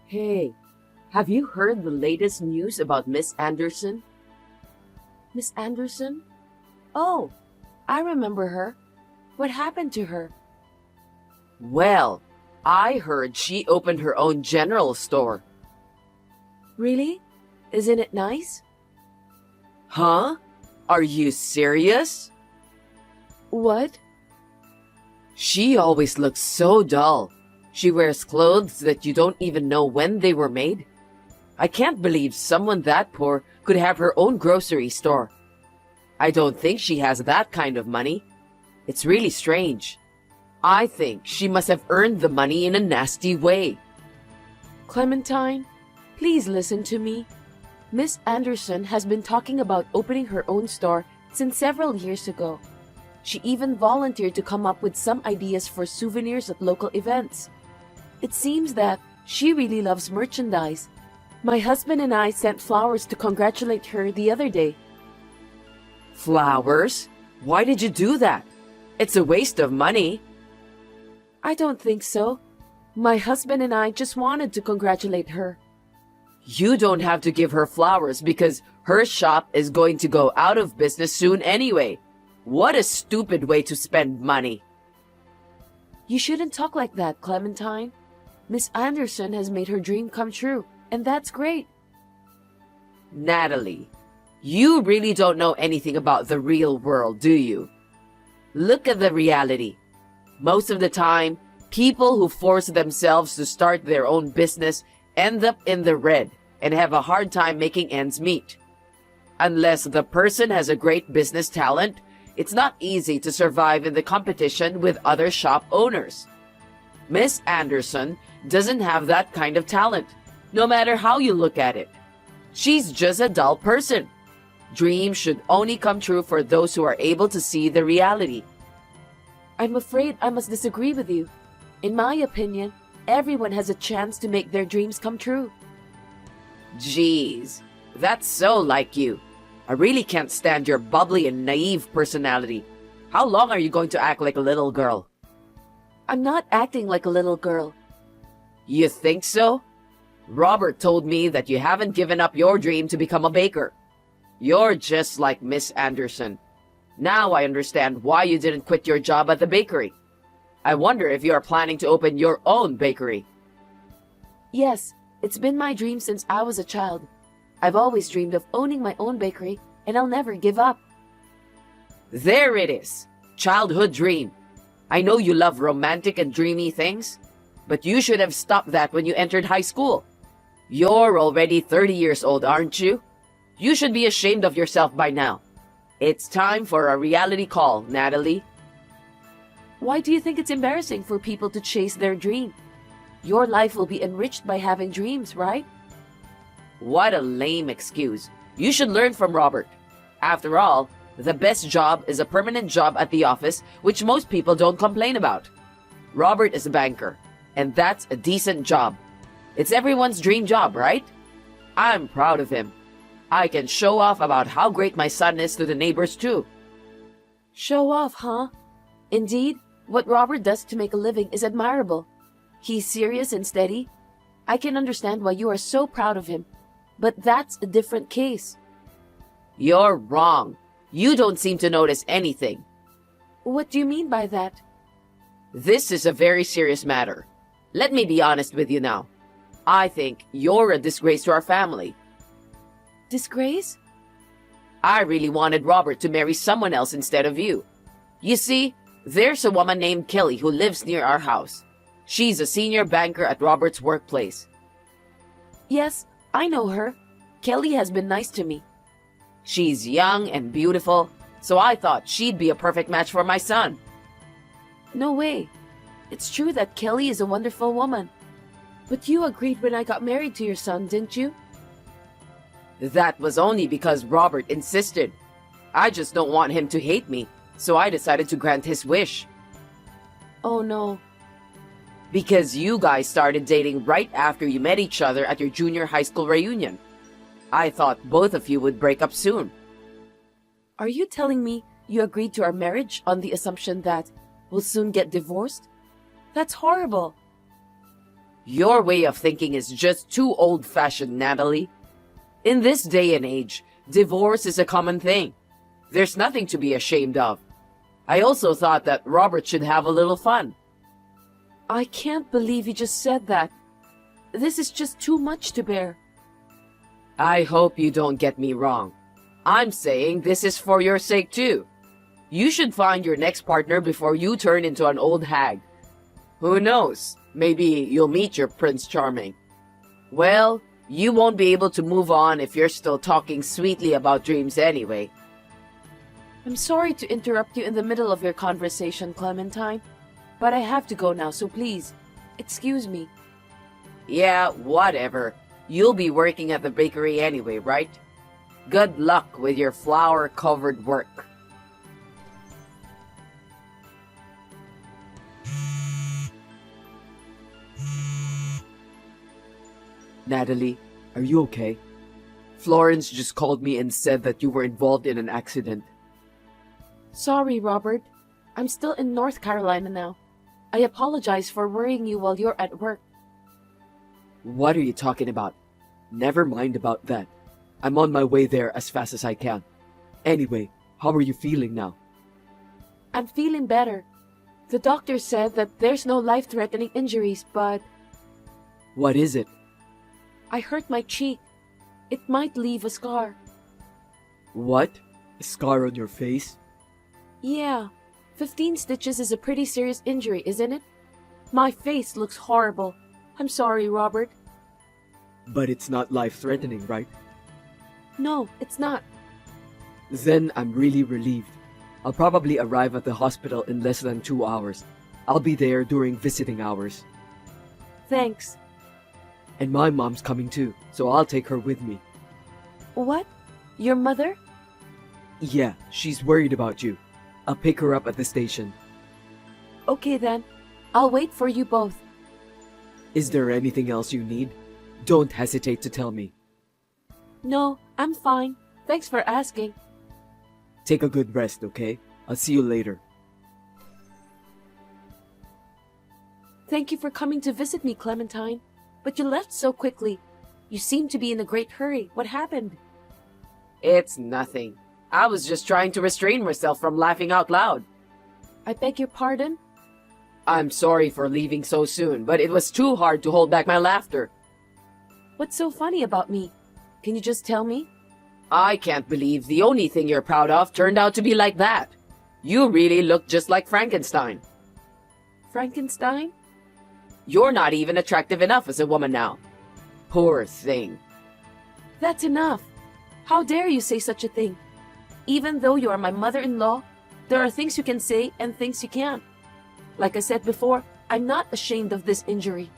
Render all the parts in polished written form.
Hey, have you heard the latest news about Miss Anderson? Miss Anderson? Oh, I remember her. What happened to her? Well, I heard she opened her own general store. Really? Isn't it nice? Huh? Are you serious? What? She always looks so dull. She wears clothes that you don't even know when they were made. I can't believe someone that poor could have her own grocery store. I don't think she has that kind of money. It's really strange. I think she must have earned the money in a nasty way. Clementine, please listen to me. Miss Anderson has been talking about opening her own store since several years ago. She even volunteered to come up with some ideas for souvenirs at local events. It seems that she really loves merchandise. My husband and I sent flowers to congratulate her the other day. Flowers? Why did you do that? It's a waste of money. I don't think so. My husband and I just wanted to congratulate her. You don't have to give her flowers because her shop is going to go out of business soon anyway. What a stupid way to spend money. You shouldn't talk like that, Clementine. Miss Anderson has made her dream come true, and that's great. Natalie, you really don't know anything about the real world, do you? Look at the reality. Most of the time, people who force themselves to start their own business end up in the red and have a hard time making ends meet. Unless the person has a great business talent, it's not easy to survive in the competition with other shop owners. Miss Anderson doesn't have that kind of talent, no matter how you look at it. She's just a dull person. Dreams should only come true for those who are able to see the reality. I'm afraid I must disagree with you. In my opinion, everyone has a chance to make their dreams come true. Jeez, that's so like you. I really can't stand your bubbly and naive personality. How long are you going to act like a little girl? I'm not acting like a little girl. You think so? Robert told me that you haven't given up your dream to become a baker. You're just like Miss Anderson. Now I understand why you didn't quit your job at the bakery. I wonder if you are planning to open your own bakery. Yes, it's been my dream since I was a child. I've always dreamed of owning my own bakery, and I'll never give up. There it is. Childhood dream. I know you love romantic and dreamy things, but you should have stopped that when you entered high school. You're already 30 years old, aren't you? You should be ashamed of yourself by now. It's time for a reality call, Natalie. Why do you think it's embarrassing for people to chase their dream? Your life will be enriched by having dreams, right? What a lame excuse. You should learn from Robert. After all, the best job is a permanent job at the office, which most people don't complain about. Robert is a banker, and that's a decent job. It's everyone's dream job, right? I'm proud of him. I can show off about how great my son is to the neighbors too. Show off, huh? Indeed, what Robert does to make a living is admirable. He's serious and steady. I can understand why you are so proud of him. But that's a different case. You're wrong. You don't seem to notice anything. What do you mean by that? This is a very serious matter. Let me be honest with you now. I think you're a disgrace to our family. Disgrace? I really wanted Robert to marry someone else instead of you. You see, there's a woman named Kelly who lives near our house. She's a senior banker at Robert's workplace. Yes, I know her. Kelly has been nice to me. She's young and beautiful, so I thought she'd be a perfect match for my son. No way. It's true that Kelly is a wonderful woman. But you agreed when I got married to your son, didn't you? That was only because Robert insisted. I just don't want him to hate me, so I decided to grant his wish. Oh no. Because you guys started dating right after you met each other at your junior high school reunion. I thought both of you would break up soon. Are you telling me you agreed to our marriage on the assumption that we'll soon get divorced? That's horrible. Your way of thinking is just too old-fashioned, Natalie. In this day and age, divorce is a common thing. There's nothing to be ashamed of. I also thought that Robert should have a little fun. I can't believe you just said that. This is just too much to bear. I hope you don't get me wrong. I'm saying this is for your sake too. You should find your next partner before you turn into an old hag. Who knows? Maybe you'll meet your Prince Charming. Well, you won't be able to move on if you're still talking sweetly about dreams anyway. I'm sorry to interrupt you in the middle of your conversation, Clementine, but I have to go now, so please, excuse me. Yeah, whatever. You'll be working at the bakery anyway, right? Good luck with your flour-covered work. Natalie, are you okay? Florence just called me and said that you were involved in an accident. Sorry, Robert. I'm still in North Carolina now. I apologize for worrying you while you're at work. What are you talking about? Never mind about that. I'm on my way there as fast as I can. Anyway, how are you feeling now? I'm feeling better. The doctor said that there's no life-threatening injuries, but What is it? I hurt my cheek. It might leave a scar. What? A scar on your face? Yeah, 15 stitches is a pretty serious injury, isn't it? My face looks horrible. I'm sorry, Robert. But it's not life-threatening, right? No, it's not. Then I'm really relieved. I'll probably arrive at the hospital in less than 2 hours. I'll be there during visiting hours. Thanks. And my mom's coming too, so I'll take her with me. What? Your mother? Yeah, she's worried about you. I'll pick her up at the station. Okay then. I'll wait for you both. Is there anything else you need? Don't hesitate to tell me. No, I'm fine. Thanks for asking. Take a good rest, okay? I'll see you later. Thank you for coming to visit me, Clementine. But you left so quickly. You seem to be in a great hurry. What happened? It's nothing. I was just trying to restrain myself from laughing out loud. I beg your pardon? I'm sorry for leaving so soon, but it was too hard to hold back my laughter. What's so funny about me? Can you just tell me? I can't believe the only thing you're proud of turned out to be like that. You really look just like Frankenstein. Frankenstein? You're not even attractive enough as a woman now. Poor thing. That's enough. How dare you say such a thing? Even though you are my mother-in-law, there are things you can say and things you can't. Like I said before, I'm not ashamed of this injury.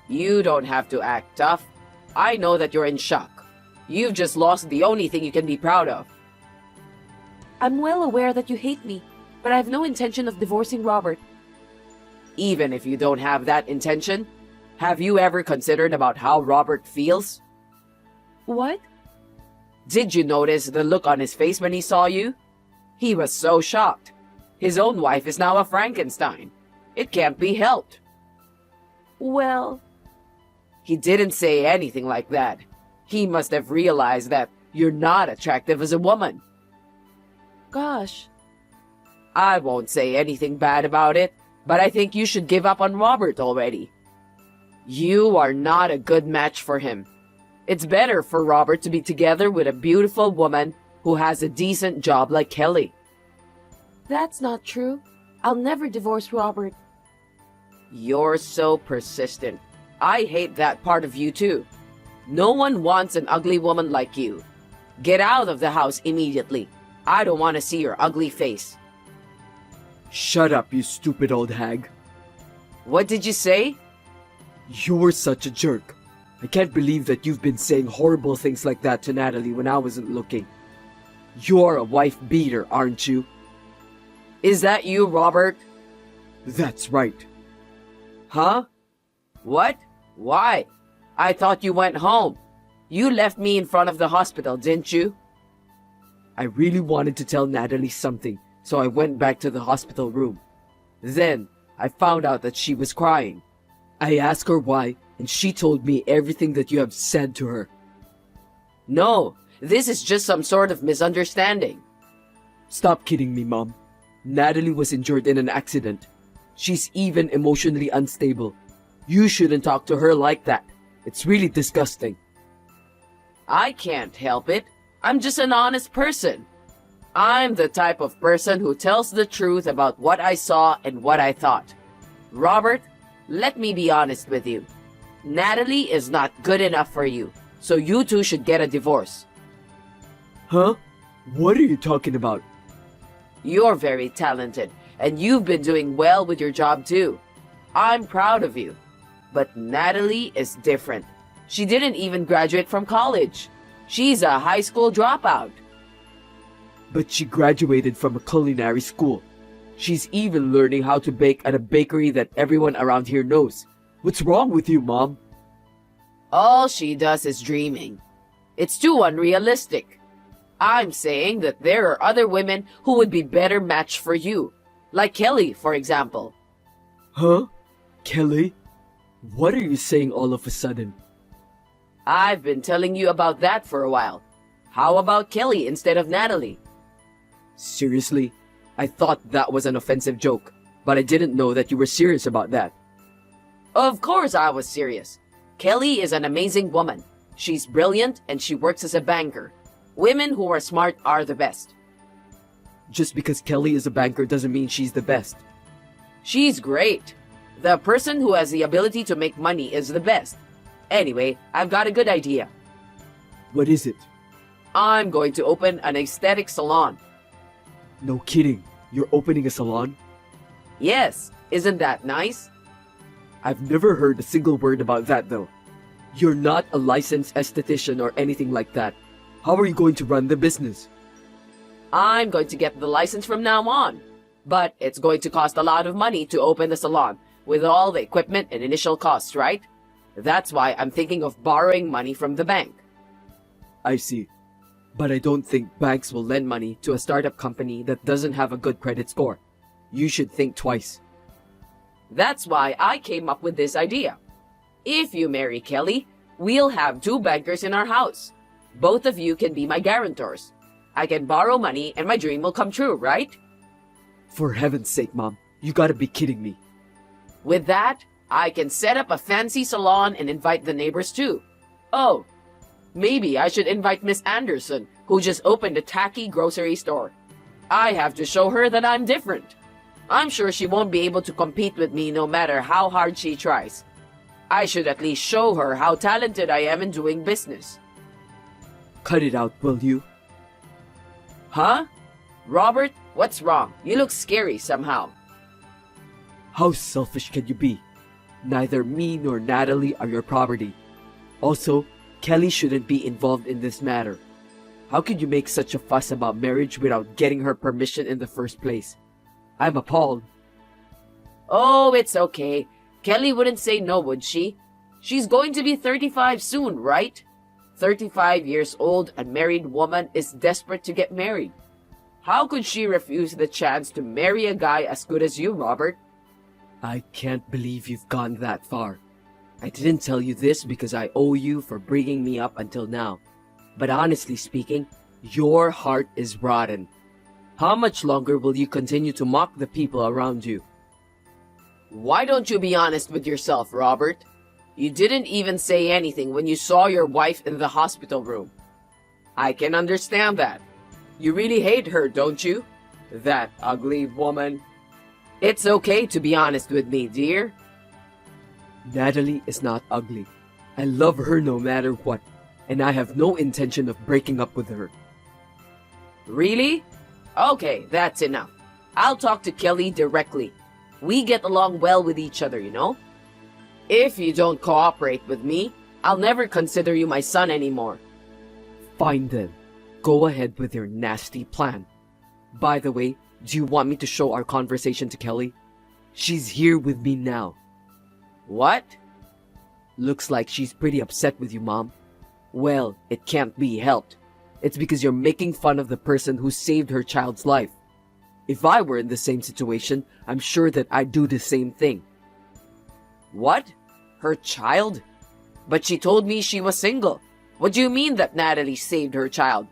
You don't have to act tough. I know that you're in shock. You've just lost the only thing you can be proud of. I'm well aware that you hate me, but I have no intention of divorcing Robert. Even if you don't have that intention, have you ever considered about how Robert feels? What? Did you notice the look on his face when he saw you? He was so shocked. His own wife is now a Frankenstein. It can't be helped. Well, He didn't say anything like that. He must have realized that you're not attractive as a woman. gosh. I won't say anything bad about it, but I think you should give up on Robert already. You are not a good match for him. It's better for Robert to be together with a beautiful woman who has a decent job like Kelly. That's not true. I'll never divorce Robert. You're so persistent. I hate that part of you too. No one wants an ugly woman like you. Get out of the house immediately. I don't want to see your ugly face. Shut up, you stupid old hag. What did you say? You're such a jerk. I can't believe that you've been saying horrible things like that to Natalie when I wasn't looking. You're a wife beater, aren't you? Is that you, Robert? That's right. Huh? What? Why? I thought you went home. You left me in front of the hospital, didn't you? I really wanted to tell Natalie something, so I went back to the hospital room. Then, I found out that she was crying. I asked her why, and she told me everything that you have said to her. No, this is just some sort of misunderstanding. Stop kidding me, Mom. Natalie was injured in an accident. She's even emotionally unstable. You shouldn't talk to her like that. It's really disgusting. I can't help it. I'm just an honest person. I'm the type of person who tells the truth about what I saw and what I thought. Robert, let me be honest with you. Natalie is not good enough for you, so you two should get a divorce. Huh? What are you talking about? You're very talented, and you've been doing well with your job too. I'm proud of you. But Natalie is different. She didn't even graduate from college. She's a high school dropout. But she graduated from a culinary school. She's even learning how to bake at a bakery that everyone around here knows. What's wrong with you, Mom? All she does is dreaming. It's too unrealistic. I'm saying that there are other women who would be better matched for you. Like Kelly, for example. Huh? Kelly? What are you saying all of a sudden? I've been telling you about that for a while. How about Kelly instead of Natalie? Seriously? I thought that was an offensive joke, but I didn't know that you were serious about that. Of course I was serious. Kelly is an amazing woman. She's brilliant and she works as a banker. Women who are smart are the best. Just because Kelly is a banker doesn't mean she's the best. She's great. The person who has the ability to make money is the best. Anyway, I've got a good idea. What is it? I'm going to open an aesthetic salon. No kidding. You're opening a salon? Yes, isn't that nice? I've never heard a single word about that though. You're not a licensed esthetician or anything like that. How are you going to run the business? I'm going to get the license from now on. But it's going to cost a lot of money to open the salon, with all the equipment and initial costs, right? That's why I'm thinking of borrowing money from the bank. I see. But I don't think banks will lend money to a startup company that doesn't have a good credit score. You should think twice. That's why I came up with this idea. If you marry Kelly, we'll have 2 bankers in our house. Both of you can be my guarantors. I can borrow money and my dream will come true, right? For heaven's sake, Mom. You gotta be kidding me. With that, I can set up a fancy salon and invite the neighbors too. Oh, maybe I should invite Miss Anderson, who just opened a tacky grocery store. I have to show her that I'm different. I'm sure she won't be able to compete with me no matter how hard she tries. I should at least show her how talented I am in doing business. Cut it out, will you? Huh? Robert, what's wrong? You look scary somehow. How selfish can you be? Neither me nor Natalie are your property. Also, Kelly shouldn't be involved in this matter. How could you make such a fuss about marriage without getting her permission in the first place? I'm appalled. Oh, it's okay. Kelly wouldn't say no, would she? She's going to be 35 soon, right? 35 years old, a married woman is desperate to get married. How could she refuse the chance to marry a guy as good as you, Robert? I can't believe you've gone that far. I didn't tell you this because I owe you for bringing me up until now. But honestly speaking, your heart is rotten. How much longer will you continue to mock the people around you? Why don't you be honest with yourself, Robert? You didn't even say anything when you saw your wife in the hospital room. I can understand that. You really hate her, don't you? That ugly woman. It's okay to be honest with me, dear. Natalie is not ugly. I love her no matter what, and I have no intention of breaking up with her. Really? Okay, that's enough. I'll talk to Kelly directly. We get along well with each other, you know? If you don't cooperate with me, I'll never consider you my son anymore. Fine then. Go ahead with your nasty plan. By the way, do you want me to show our conversation to Kelly? She's here with me now. What? Looks like she's pretty upset with you, Mom. Well, it can't be helped. It's because you're making fun of the person who saved her child's life. If I were in the same situation, I'm sure that I'd do the same thing. What? Her child? But she told me she was single. What do you mean that Natalie saved her child?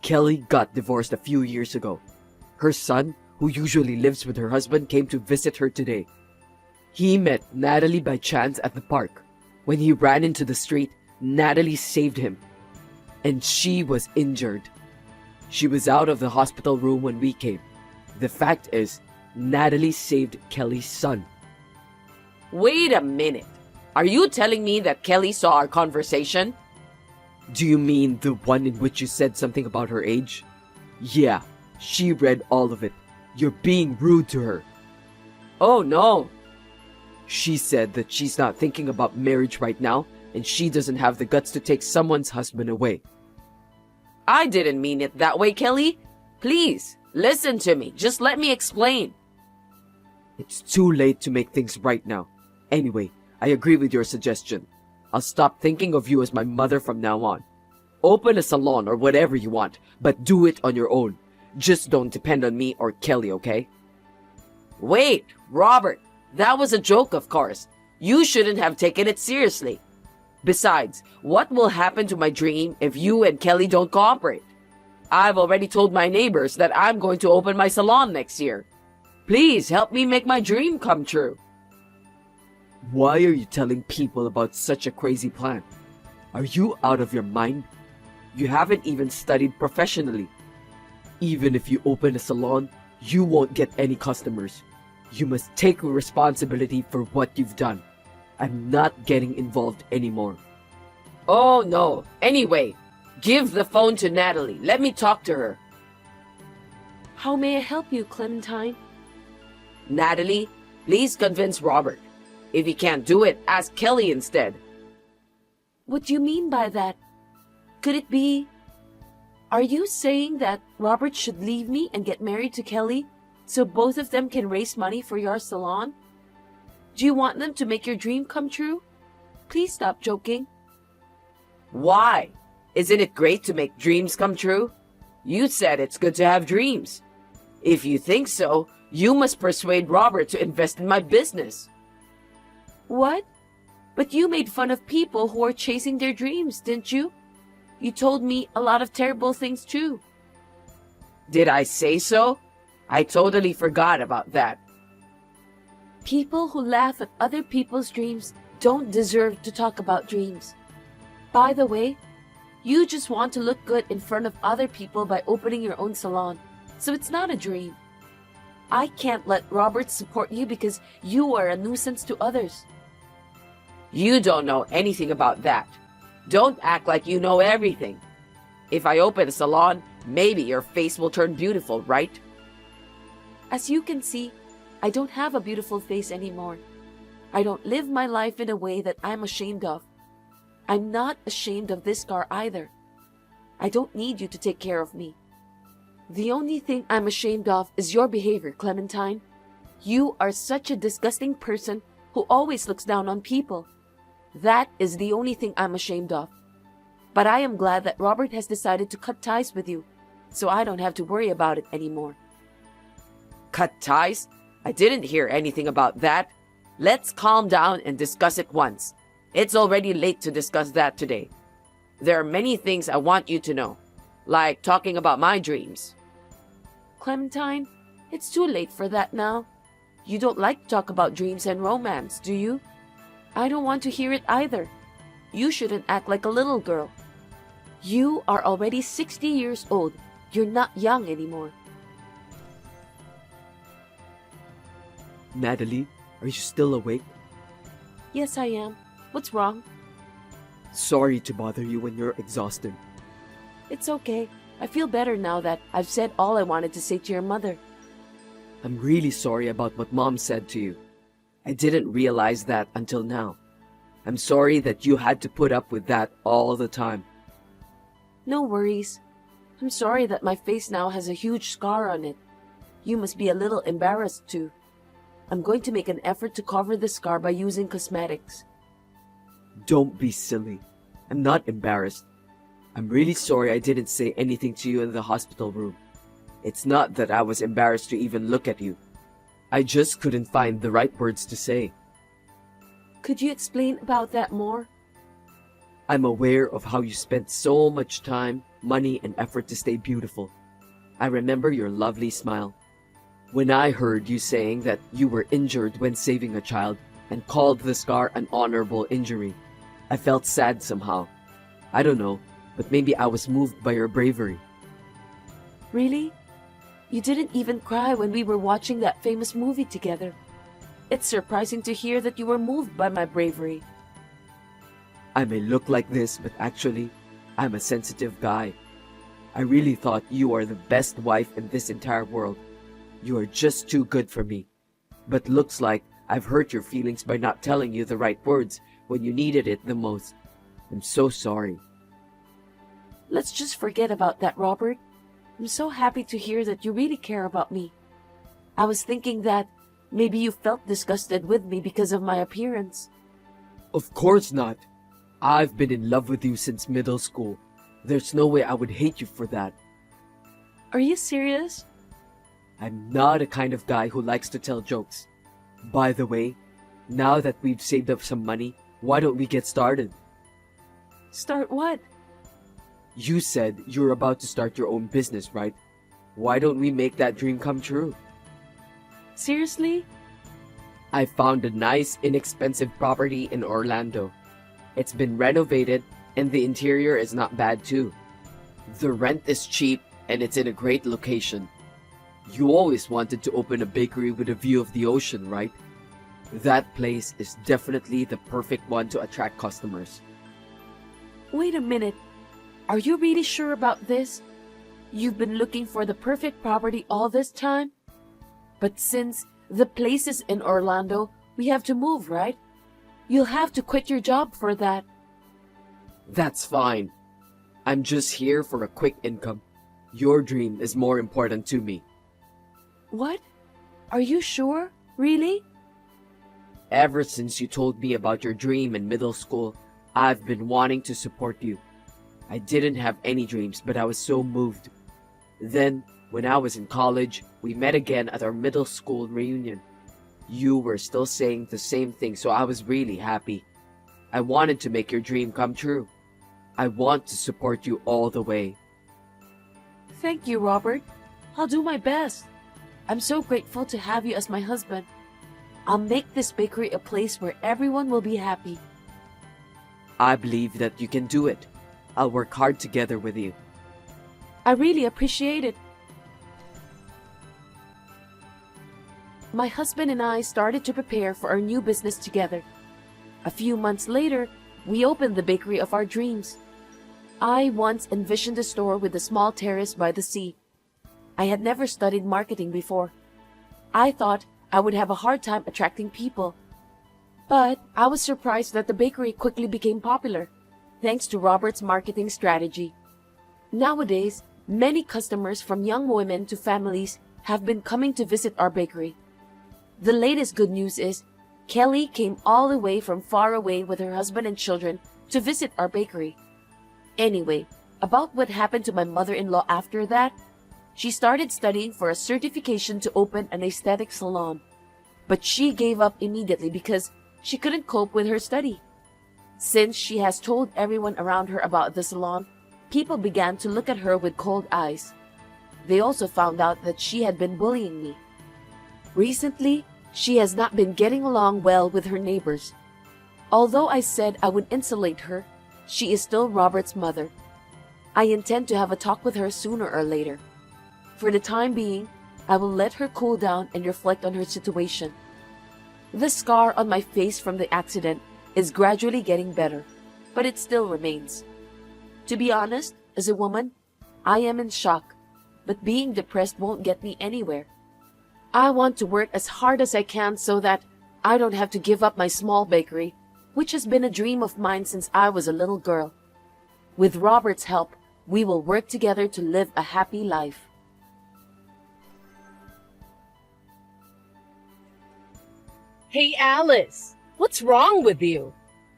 Kelly got divorced a few years ago. Her son, who usually lives with her husband, came to visit her today. He met Natalie by chance at the park. When he ran into the street, Natalie saved him. And she was injured. She was out of the hospital room when we came. The fact is, Natalie saved Kelly's son. Wait a minute. Are you telling me that Kelly saw our conversation? Do you mean the one in which you said something about her age? Yeah, she read all of it. You're being rude to her. Oh no. She said that she's not thinking about marriage right now, and she doesn't have the guts to take someone's husband away. I didn't mean it that way, Kelly. Please, listen to me. Just let me explain. It's too late to make things right now. Anyway, I agree with your suggestion. I'll stop thinking of you as my mother from now on. Open a salon or whatever you want, but do it on your own. Just don't depend on me or Kelly, okay? Wait, Robert, that was a joke, of course. You shouldn't have taken it seriously. Besides, what will happen to my dream if you and Kelly don't cooperate? I've already told my neighbors that I'm going to open my salon next year. Please help me make my dream come true. Why are you telling people about such a crazy plan? Are you out of your mind? You haven't even studied professionally. Even if you open a salon, you won't get any customers. You must take responsibility for what you've done. I'm not getting involved anymore. Oh no. Anyway, give the phone to Natalie. Let me talk to her. How may I help you, Clementine? Natalie, please convince Robert. If he can't do it, ask Kelly instead. What do you mean by that? Could it be... Are you saying that Robert should leave me and get married to Kelly so both of them can raise money for your salon? Do you want them to make your dream come true? Please stop joking. Why? Isn't it great to make dreams come true? You said it's good to have dreams. If you think so, you must persuade Robert to invest in my business. What? But you made fun of people who are chasing their dreams, didn't you? You told me a lot of terrible things too. Did I say so? I totally forgot about that. People who laugh at other people's dreams don't deserve to talk about dreams. By the way, you just want to look good in front of other people by opening your own salon, so it's not a dream. I can't let Robert support you because you are a nuisance to others. You don't know anything about that. Don't act like you know everything. If I open a salon, maybe your face will turn beautiful, right? As you can see, I don't have a beautiful face anymore. I don't live my life in a way that I'm ashamed of. I'm not ashamed of this scar either. I don't need you to take care of me. The only thing I'm ashamed of is your behavior, Clementine. You are such a disgusting person who always looks down on people. That is the only thing I'm ashamed of. But I am glad that Robert has decided to cut ties with you, so I don't have to worry about it anymore. Cut ties? I didn't hear anything about that. Let's calm down and discuss it once. It's already late to discuss that today. There are many things I want you to know, like talking about my dreams. Clementine, it's too late for that now. You don't like to talk about dreams and romance, do you? I don't want to hear it either. You shouldn't act like a little girl. You are already 60 years old. You're not young anymore. Natalie, are you still awake? Yes, I am. What's wrong? Sorry to bother you when you're exhausted. It's okay. I feel better now that I've said all I wanted to say to your mother. I'm really sorry about what Mom said to you. I didn't realize that until now. I'm sorry that you had to put up with that all the time. No worries. I'm sorry that my face now has a huge scar on it. You must be a little embarrassed too. I'm going to make an effort to cover the scar by using cosmetics. Don't be silly. I'm not embarrassed. I'm really sorry I didn't say anything to you in the hospital room. It's not that I was embarrassed to even look at you. I just couldn't find the right words to say. Could you explain about that more? I'm aware of how you spent so much time, money, and effort to stay beautiful. I remember your lovely smile. When I heard you saying that you were injured when saving a child and called the scar an honorable injury, I felt sad somehow. I don't know, but maybe I was moved by your bravery. Really? You didn't even cry when we were watching that famous movie together. It's surprising to hear that you were moved by my bravery. I may look like this, but actually, I'm a sensitive guy. I really thought you are the best wife in this entire world. You are just too good for me. But looks like I've hurt your feelings by not telling you the right words when you needed it the most. I'm so sorry. Let's just forget about that, Robert. I'm so happy to hear that you really care about me. I was thinking that maybe you felt disgusted with me because of my appearance. Of course not. I've been in love with you since middle school. There's no way I would hate you for that. Are you serious? I'm not a kind of guy who likes to tell jokes. By the way, now that we've saved up some money, why don't we get started? Start what? You said you're about to start your own business, right? Why don't we make that dream come true? Seriously? I found a nice, inexpensive property in Orlando. It's been renovated and the interior is not bad too. The rent is cheap and it's in a great location. You always wanted to open a bakery with a view of the ocean, right? That place is definitely the perfect one to attract customers. Wait a minute. Are you really sure about this? You've been looking for the perfect property all this time? But since the place is in Orlando, we have to move, right? You'll have to quit your job for that. That's fine. I'm just here for a quick income. Your dream is more important to me. What? Are you sure? Really? Ever since you told me about your dream in middle school, I've been wanting to support you. I didn't have any dreams, but I was so moved. Then, when I was in college, we met again at our middle school reunion. You were still saying the same thing, so I was really happy. I wanted to make your dream come true. I want to support you all the way. Thank you, Robert. I'll do my best. I'm so grateful to have you as my husband. I'll make this bakery a place where everyone will be happy. I believe that you can do it. I'll work hard together with you. I really appreciate it. My husband and I started to prepare for our new business together. A few months later, we opened the bakery of our dreams. I once envisioned a store with a small terrace by the sea. I had never studied marketing before. I thought I would have a hard time attracting people. But I was surprised that the bakery quickly became popular, thanks to Robert's marketing strategy. Nowadays, many customers from young women to families have been coming to visit our bakery. The latest good news is Kelly came all the way from far away with her husband and children to visit our bakery. Anyway, about what happened to my mother-in-law after that, she started studying for a certification to open an aesthetic salon. But she gave up immediately because she couldn't cope with her study. Since she has told everyone around her about the salon, people began to look at her with cold eyes. They also found out that she had been bullying me. Recently, she has not been getting along well with her neighbors. Although I said I would insulate her, she is still Robert's mother. I intend to have a talk with her sooner or later. For the time being, I will let her cool down and reflect on her situation. The scar on my face from the accident is gradually getting better, but it still remains. To be honest, as a woman, I am in shock, but being depressed won't get me anywhere. I want to work as hard as I can so that I don't have to give up my small bakery, which has been a dream of mine since I was a little girl. With Robert's help, we will work together to live a happy life. Hey, Alice, what's wrong with you?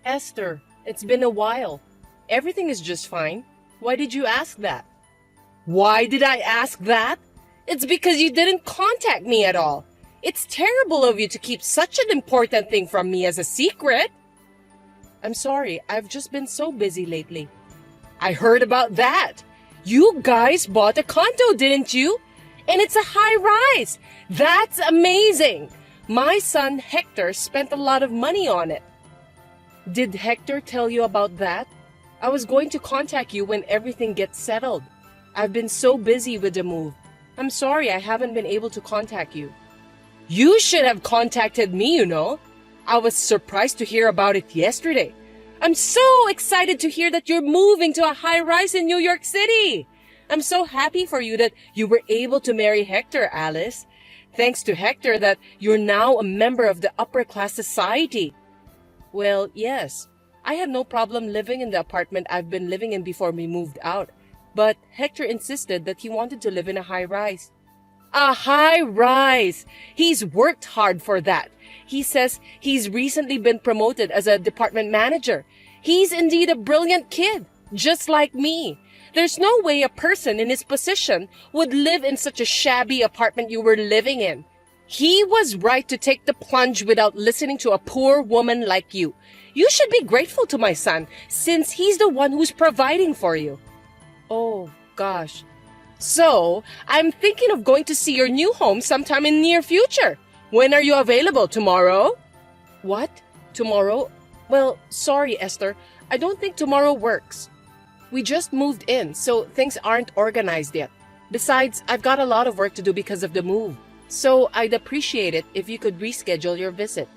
Esther, it's been a while. Everything is just fine. Why did you ask that? Why did I ask that? It's because you didn't contact me at all. It's terrible of you to keep such an important thing from me as a secret. I'm sorry, I've just been so busy lately. I heard about that. You guys bought a condo, didn't you? And it's a high rise. That's amazing. My son Hector spent a lot of money on it. Did Hector tell you about that? I was going to contact you when everything gets settled. I've been so busy with the move. I'm sorry I haven't been able to contact you. You should have contacted me, you know. I was surprised to hear about it yesterday. I'm so excited to hear that you're moving to a high-rise in New York City. I'm so happy for you that you were able to marry Hector, Alice. Thanks to Hector that you're now a member of the upper-class society. Well, yes. I had no problem living in the apartment I've been living in before we moved out. But Hector insisted that he wanted to live in a high-rise. A high-rise! He's worked hard for that. He says he's recently been promoted as a department manager. He's indeed a brilliant kid, just like me. There's no way a person in his position would live in such a shabby apartment you were living in. He was right to take the plunge without listening to a poor woman like you. You should be grateful to my son, since he's the one who's providing for you. Oh, gosh. So, I'm thinking of going to see your new home sometime in near future. When are you available? Tomorrow? What? Tomorrow? Well, sorry, Esther. I don't think tomorrow works. We just moved in, so things aren't organized yet. Besides, I've got a lot of work to do because of the move. So, I'd appreciate it if you could reschedule your visit.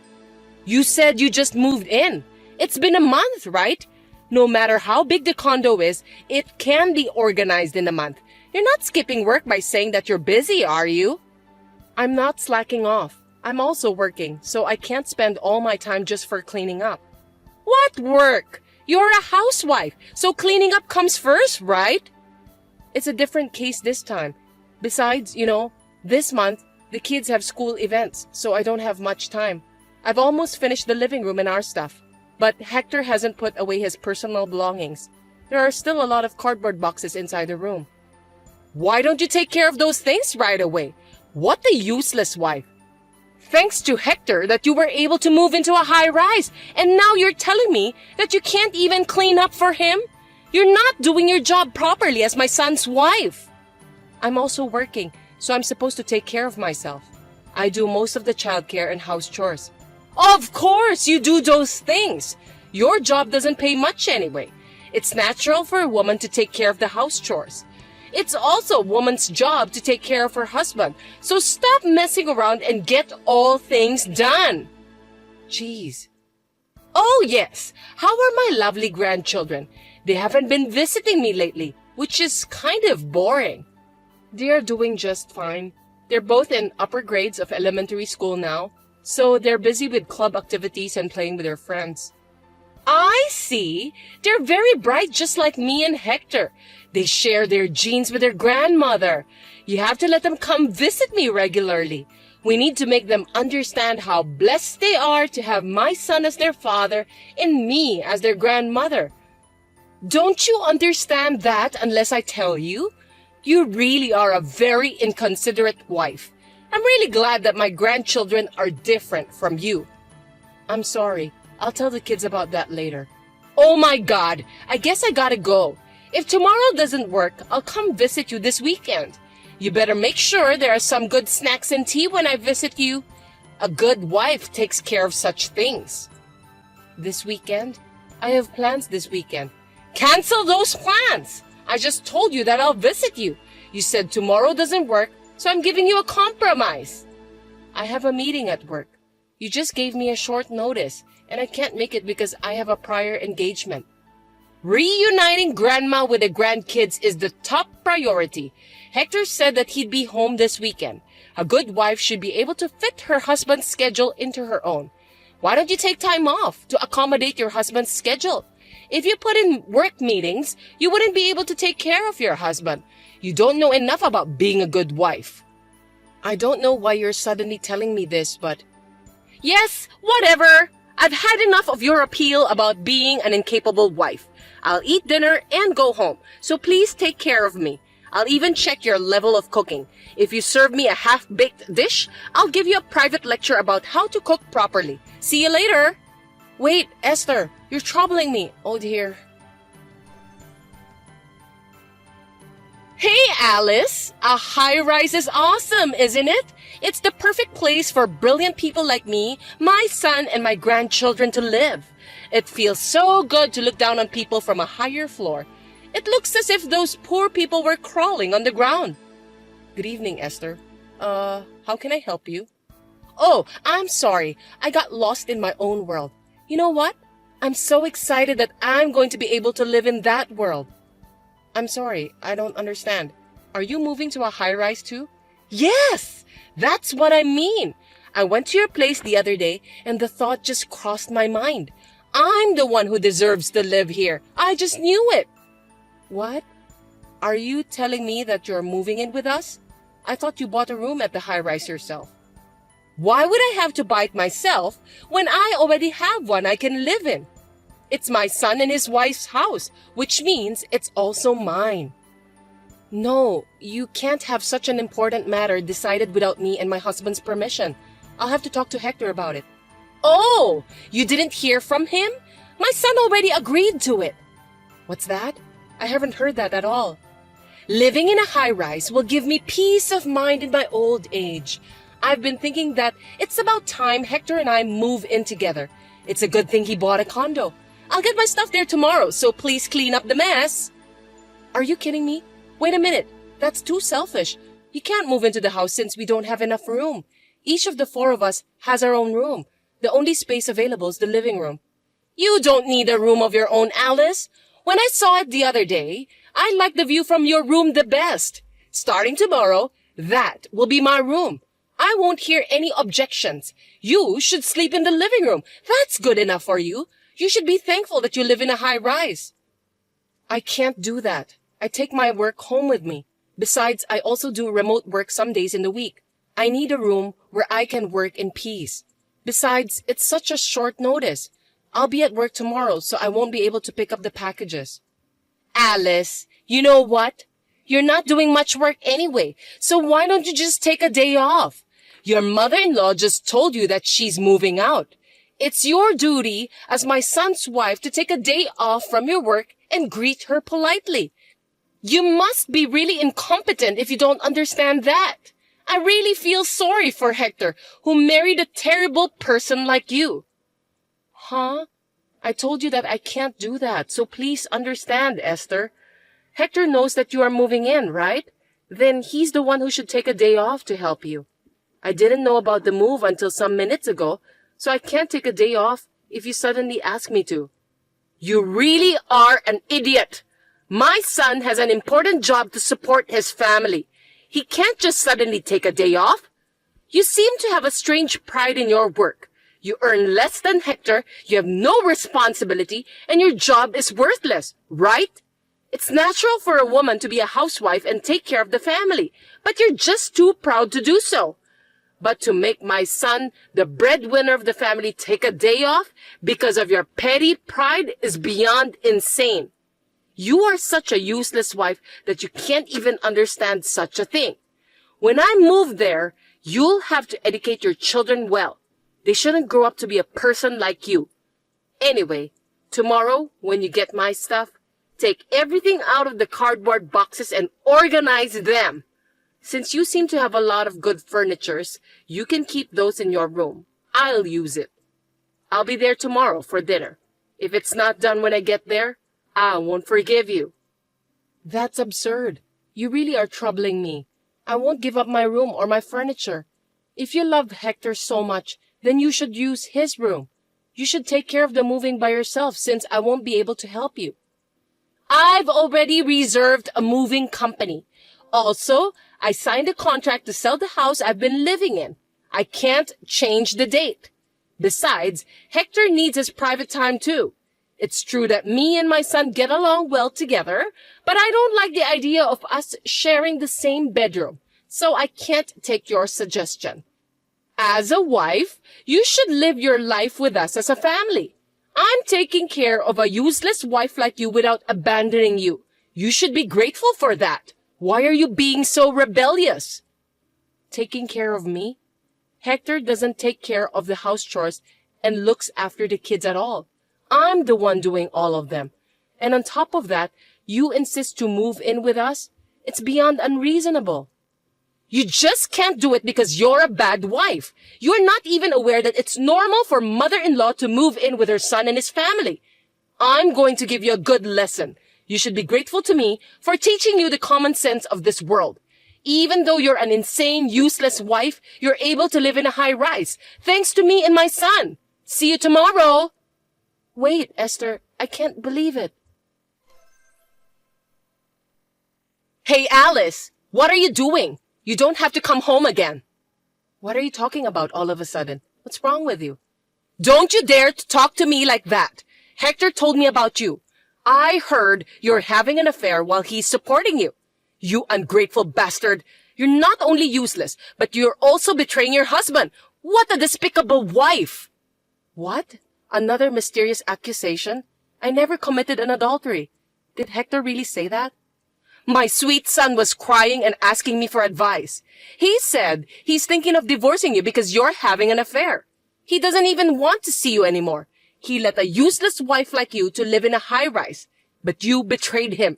You said you just moved in. It's been a month, right? No matter how big the condo is, it can be organized in a month. You're not skipping work by saying that you're busy, are you? I'm not slacking off. I'm also working, so I can't spend all my time just for cleaning up. What work? You're a housewife, so cleaning up comes first, right? It's a different case this time. Besides, this month, the kids have school events, so I don't have much time. I've almost finished the living room and our stuff, but Hector hasn't put away his personal belongings. There are still a lot of cardboard boxes inside the room. Why don't you take care of those things right away? What a useless wife. Thanks to Hector that you were able to move into a high-rise, and now you're telling me that you can't even clean up for him? You're not doing your job properly as my son's wife. I'm also working, so I'm supposed to take care of myself. I do most of the childcare and house chores. Of course you do those things. Your job doesn't pay much anyway. It's natural for a woman to take care of the house chores. It's also a woman's job to take care of her husband, so stop messing around and get all things done. Jeez. Oh yes, how are my lovely grandchildren? They haven't been visiting me lately, which is kind of boring. They are doing just fine. They're both in upper grades of elementary school now, so they're busy with club activities and playing with their friends. I see. They're very bright just like me and Hector. They share their genes with their grandmother. You have to let them come visit me regularly. We need to make them understand how blessed they are to have my son as their father and me as their grandmother. Don't you understand that unless I tell you? You really are a very inconsiderate wife. I'm really glad that my grandchildren are different from you. I'm sorry. I'll tell the kids about that later. Oh my God, I guess I gotta go. If tomorrow doesn't work, I'll come visit you this weekend. You better make sure there are some good snacks and tea when I visit you. A good wife takes care of such things. This weekend? I have plans this weekend. Cancel those plans! I just told you that I'll visit you. You said tomorrow doesn't work, so I'm giving you a compromise. I have a meeting at work. You just gave me a short notice, and I can't make it because I have a prior engagement. Reuniting Grandma with the grandkids is the top priority. Hector said that he'd be home this weekend. A good wife should be able to fit her husband's schedule into her own. Why don't you take time off to accommodate your husband's schedule? If you put in work meetings, you wouldn't be able to take care of your husband. You don't know enough about being a good wife. I don't know why you're suddenly telling me this, but... Yes, whatever. I've had enough of your appeal about being an incapable wife. I'll eat dinner and go home, so please take care of me. I'll even check your level of cooking. If you serve me a half-baked dish, I'll give you a private lecture about how to cook properly. See you later. Wait, Esther, you're troubling me. Oh dear. Hey, Alice! A high-rise is awesome, isn't it? It's the perfect place for brilliant people like me, my son, and my grandchildren to live. It feels so good to look down on people from a higher floor. It looks as if those poor people were crawling on the ground. Good evening, Esther. How can I help you? Oh, I'm sorry. I got lost in my own world. You know what? I'm so excited that I'm going to be able to live in that world. I'm sorry, I don't understand. Are you moving to a high-rise too? Yes! That's what I mean! I went to your place the other day and the thought just crossed my mind. I'm the one who deserves to live here. I just knew it. What? Are you telling me that you're moving in with us? I thought you bought a room at the high-rise yourself. Why would I have to buy it myself when I already have one I can live in? It's my son and his wife's house, which means it's also mine. No, you can't have such an important matter decided without me and my husband's permission. I'll have to talk to Hector about it. Oh, you didn't hear from him? My son already agreed to it. What's that? I haven't heard that at all. Living in a high-rise will give me peace of mind in my old age. I've been thinking that it's about time Hector and I move in together. It's a good thing he bought a condo. I'll get my stuff there tomorrow, so please clean up the mess. Are you kidding me? Wait a minute. That's too selfish. You can't move into the house since we don't have enough room. Each of the four of us has our own room. The only space available is the living room. You don't need a room of your own, Alice. When I saw it the other day, I liked the view from your room the best. Starting tomorrow, that will be my room. I won't hear any objections. You should sleep in the living room. That's good enough for you. You should be thankful that you live in a high-rise. I can't do that. I take my work home with me. Besides, I also do remote work some days in the week. I need a room where I can work in peace. Besides, it's such a short notice. I'll be at work tomorrow, so I won't be able to pick up the packages. Alice, you know what? You're not doing much work anyway, so why don't you just take a day off? Your mother-in-law just told you that she's moving out. It's your duty as my son's wife to take a day off from your work and greet her politely. You must be really incompetent if you don't understand that. I really feel sorry for Hector, who married a terrible person like you. Huh? I told you that I can't do that, so please understand, Esther. Hector knows that you are moving in, right? Then he's the one who should take a day off to help you. I didn't know about the move until some minutes ago, so I can't take a day off if you suddenly ask me to. You really are an idiot. My son has an important job to support his family. He can't just suddenly take a day off. You seem to have a strange pride in your work. You earn less than Hector, you have no responsibility, and your job is worthless, right? It's natural for a woman to be a housewife and take care of the family, but you're just too proud to do so. But to make my son, the breadwinner of the family, take a day off because of your petty pride is beyond insane. You are such a useless wife that you can't even understand such a thing. When I move there, you'll have to educate your children well. They shouldn't grow up to be a person like you. Anyway, tomorrow, when you get my stuff, take everything out of the cardboard boxes and organize them. Since you seem to have a lot of good furnitures, you can keep those in your room. I'll use it. I'll be there tomorrow for dinner. If it's not done when I get there, I won't forgive you. That's absurd. You really are troubling me. I won't give up my room or my furniture. If you love Hector so much, then you should use his room. You should take care of the moving by yourself since I won't be able to help you. I've already reserved a moving company. Also, I signed a contract to sell the house I've been living in. I can't change the date. Besides, Hector needs his private time too. It's true that me and my son get along well together, but I don't like the idea of us sharing the same bedroom, so I can't take your suggestion. As a wife, you should live your life with us as a family. I'm taking care of a useless wife like you without abandoning you. You should be grateful for that. Why are you being so rebellious? Taking care of me? Hector doesn't take care of the house chores and looks after the kids at all. I'm the one doing all of them. And on top of that, you insist to move in with us? It's beyond unreasonable. You just can't do it because you're a bad wife. You're not even aware that it's normal for mother-in-law to move in with her son and his family. I'm going to give you a good lesson. You should be grateful to me for teaching you the common sense of this world. Even though you're an insane, useless wife, you're able to live in a high-rise, thanks to me and my son. See you tomorrow. Wait, Esther, I can't believe it. Hey, Alice, what are you doing? You don't have to come home again. What are you talking about all of a sudden? What's wrong with you? Don't you dare to talk to me like that. Hector told me about you. I heard you're having an affair while he's supporting you. You ungrateful bastard. You're not only useless, but you're also betraying your husband. What a despicable wife. What? Another mysterious accusation? I never committed an adultery. Did Hector really say that? My sweet son was crying and asking me for advice. He said he's thinking of divorcing you because you're having an affair. He doesn't even want to see you anymore. He let a useless wife like you to live in a high-rise, but you betrayed him.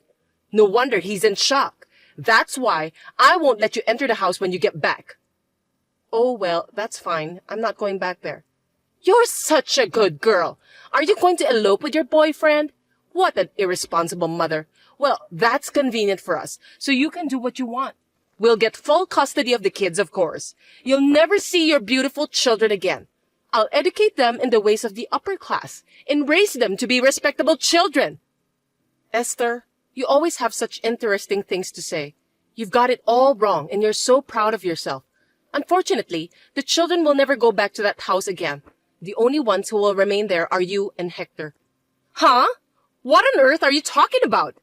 No wonder he's in shock. That's why I won't let you enter the house when you get back. Oh, well, that's fine. I'm not going back there. You're such a good girl. Are you going to elope with your boyfriend? What an irresponsible mother. Well, that's convenient for us, so you can do what you want. We'll get full custody of the kids, of course. You'll never see your beautiful children again. I'll educate them in the ways of the upper class and raise them to be respectable children. Esther, you always have such interesting things to say. You've got it all wrong, and you're so proud of yourself. Unfortunately, the children will never go back to that house again. The only ones who will remain there are you and Hector. Huh? What on earth are you talking about?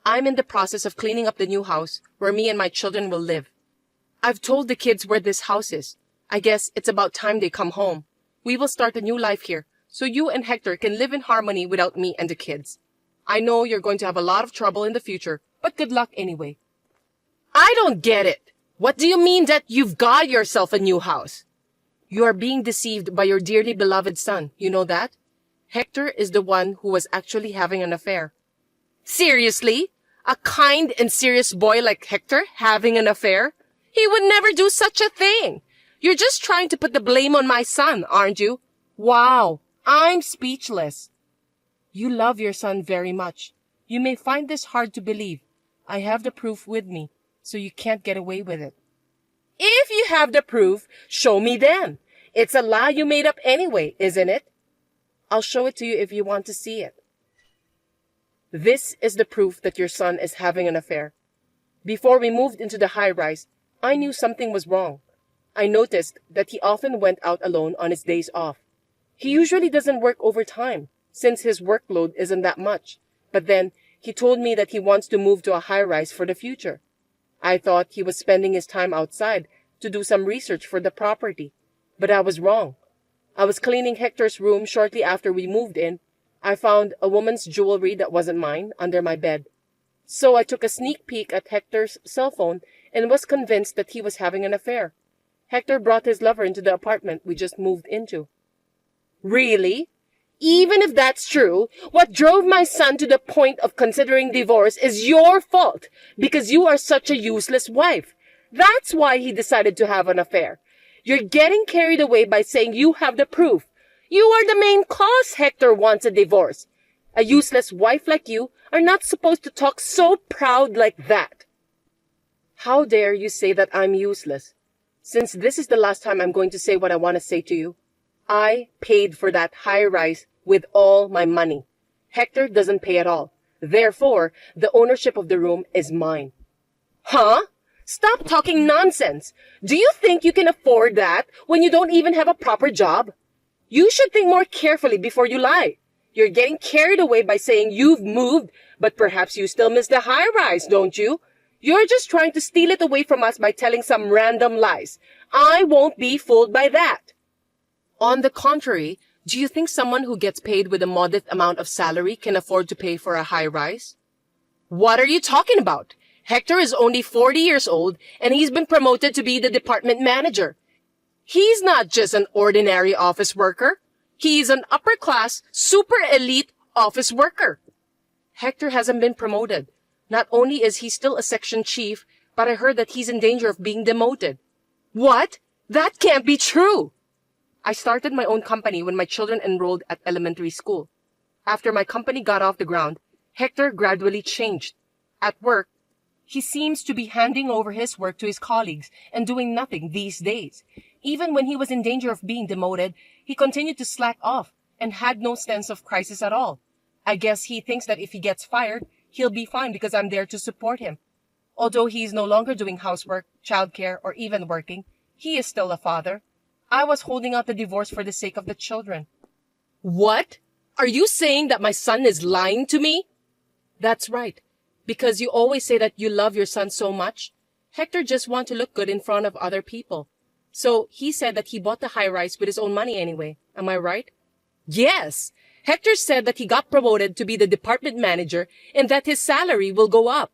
I'm in the process of cleaning up the new house where me and my children will live. I've told the kids where this house is. I guess it's about time they come home. We will start a new life here, so you and Hector can live in harmony without me and the kids. I know you're going to have a lot of trouble in the future, but good luck anyway. I don't get it. What do you mean that you've got yourself a new house? You are being deceived by your dearly beloved son, you know that? Hector is the one who was actually having an affair. Seriously? A kind and serious boy like Hector having an affair? He would never do such a thing. You're just trying to put the blame on my son, aren't you? Wow, I'm speechless. You love your son very much. You may find this hard to believe. I have the proof with me, so you can't get away with it. If you have the proof, show me then. It's a lie you made up anyway, isn't it? I'll show it to you if you want to see it. This is the proof that your son is having an affair. Before we moved into the high-rise, I knew something was wrong. I noticed that he often went out alone on his days off. He usually doesn't work overtime, since his workload isn't that much. But then, he told me that he wants to move to a high-rise for the future. I thought he was spending his time outside to do some research for the property. But I was wrong. I was cleaning Hector's room shortly after we moved in. I found a woman's jewelry that wasn't mine under my bed. So I took a sneak peek at Hector's cell phone and was convinced that he was having an affair. Hector brought his lover into the apartment we just moved into. Really? Even if that's true, what drove my son to the point of considering divorce is your fault because you are such a useless wife. That's why he decided to have an affair. You're getting carried away by saying you have the proof. You are the main cause Hector wants a divorce. A useless wife like you are not supposed to talk so proud like that. How dare you say that I'm useless? Since this is the last time I'm going to say what I want to say to you, I paid for that high-rise with all my money. Hector doesn't pay at all. Therefore, the ownership of the room is mine. Huh? Stop talking nonsense. Do you think you can afford that when you don't even have a proper job? You should think more carefully before you lie. You're getting carried away by saying you've moved, but perhaps you still miss the high-rise, don't you? You're just trying to steal it away from us by telling some random lies. I won't be fooled by that. On the contrary, do you think someone who gets paid with a modest amount of salary can afford to pay for a high-rise? What are you talking about? Hector is only 40 years old and he's been promoted to be the department manager. He's not just an ordinary office worker. He's an upper-class, super elite office worker. Hector hasn't been promoted. Not only is he still a section chief, but I heard that he's in danger of being demoted. What? That can't be true! I started my own company when my children enrolled at elementary school. After my company got off the ground, Hector gradually changed. At work, he seems to be handing over his work to his colleagues and doing nothing these days. Even when he was in danger of being demoted, he continued to slack off and had no sense of crisis at all. I guess he thinks that if he gets fired, he'll be fine because I'm there to support him. Although he is no longer doing housework, childcare, or even working, he is still a father. I was holding out the divorce for the sake of the children. What? Are you saying that my son is lying to me? That's right. Because you always say that you love your son so much. Hector just wants to look good in front of other people. So he said that he bought the high-rise with his own money anyway. Am I right? Yes. Hector said that he got promoted to be the department manager and that his salary will go up.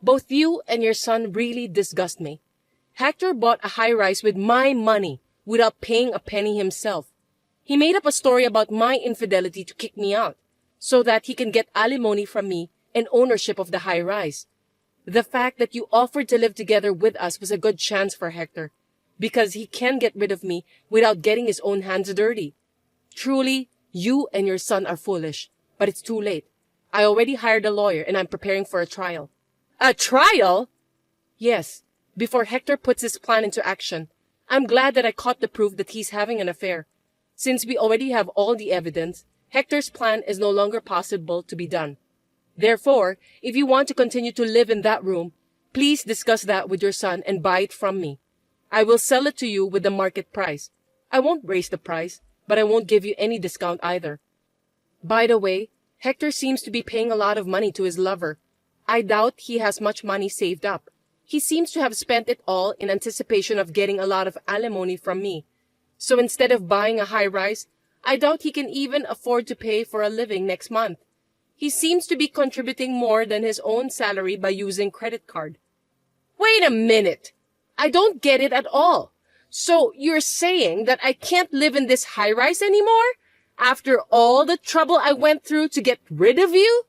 Both you and your son really disgust me. Hector bought a high-rise with my money without paying a penny himself. He made up a story about my infidelity to kick me out so that he can get alimony from me and ownership of the high-rise. The fact that you offered to live together with us was a good chance for Hector because he can get rid of me without getting his own hands dirty. Truly, you and your son are foolish, but it's too late. I already hired a lawyer and I'm preparing for a trial. A trial? Yes, before Hector puts his plan into action. I'm glad that I caught the proof that he's having an affair. Since we already have all the evidence, Hector's plan is no longer possible to be done. Therefore, if you want to continue to live in that room, please discuss that with your son and buy it from me. I will sell it to you with the market price. I won't raise the price, but I won't give you any discount either. By the way, Hector seems to be paying a lot of money to his lover. I doubt he has much money saved up. He seems to have spent it all in anticipation of getting a lot of alimony from me. So instead of buying a high-rise, I doubt he can even afford to pay for a living next month. He seems to be contributing more than his own salary by using credit card. Wait a minute! I don't get it at all. So you're saying that I can't live in this high-rise anymore? After all the trouble I went through to get rid of you?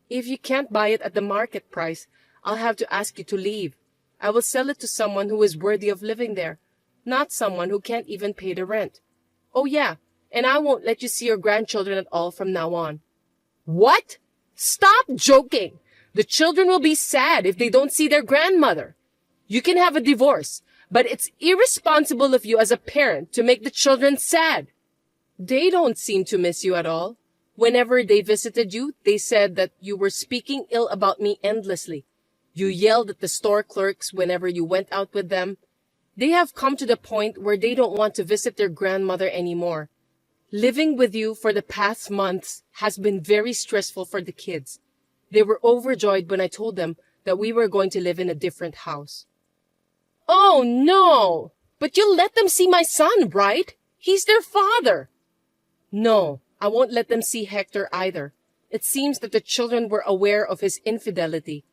If you can't buy it at the market price, I'll have to ask you to leave. I will sell it to someone who is worthy of living there, not someone who can't even pay the rent. Oh yeah, and I won't let you see your grandchildren at all from now on. What? Stop joking! The children will be sad if they don't see their grandmother. You can have a divorce, but it's irresponsible of you as a parent to make the children sad. They don't seem to miss you at all. Whenever they visited you, they said that you were speaking ill about me endlessly. You yelled at the store clerks whenever you went out with them. They have come to the point where they don't want to visit their grandmother anymore. Living with you for the past months has been very stressful for the kids. They were overjoyed when I told them that we were going to live in a different house. Oh no! But you'll let them see my son, right? He's their father. No, I won't let them see Hector either. It seems that the children were aware of his infidelity.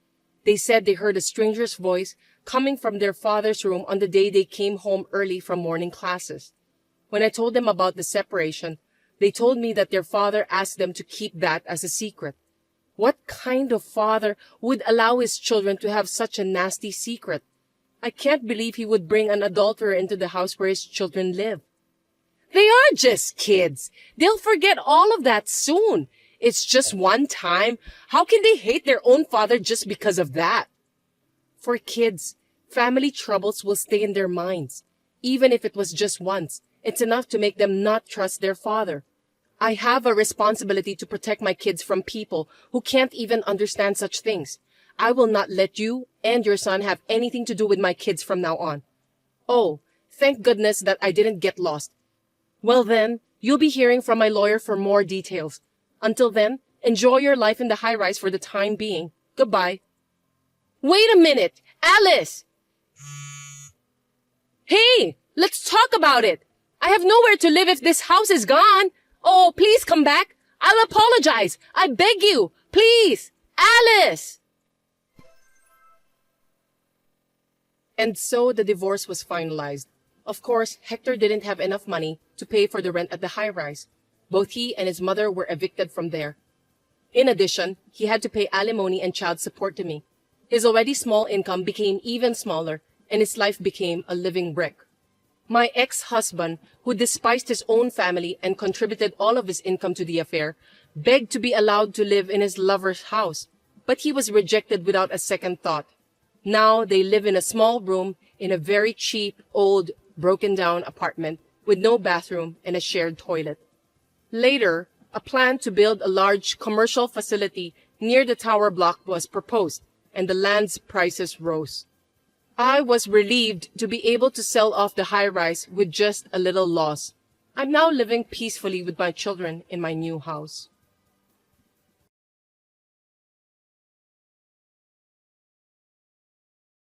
They said they heard a stranger's voice coming from their father's room on the day they came home early from morning classes. When I told them about the separation, they told me that their father asked them to keep that as a secret. What kind of father would allow his children to have such a nasty secret? I can't believe he would bring an adulterer into the house where his children live. They are just kids. They'll forget all of that soon. It's just one time. How can they hate their own father just because of that? For kids, family troubles will stay in their minds. Even if it was just once, it's enough to make them not trust their father. I have a responsibility to protect my kids from people who can't even understand such things. I will not let you and your son have anything to do with my kids from now on. Oh, thank goodness that I didn't get lost. Well then, you'll be hearing from my lawyer for more details. Until then, enjoy your life in the high-rise for the time being. Goodbye. Wait a minute! Alice! Hey! Let's talk about it! I have nowhere to live if this house is gone! Oh, please come back! I'll apologize! I beg you! Please! Alice! And so the divorce was finalized. Of course, Hector didn't have enough money to pay for the rent at the high-rise. Both he and his mother were evicted from there. In addition, he had to pay alimony and child support to me. His already small income became even smaller, and his life became a living brick. My ex-husband, who despised his own family and contributed all of his income to the affair, begged to be allowed to live in his lover's house, but he was rejected without a second thought. Now they live in a small room in a very cheap, old, broken-down apartment with no bathroom and a shared toilet. Later, a plan to build a large commercial facility near the tower block was proposed, and the land's prices rose. I was relieved to be able to sell off the high-rise with just a little loss. I'm now living peacefully with my children in my new house.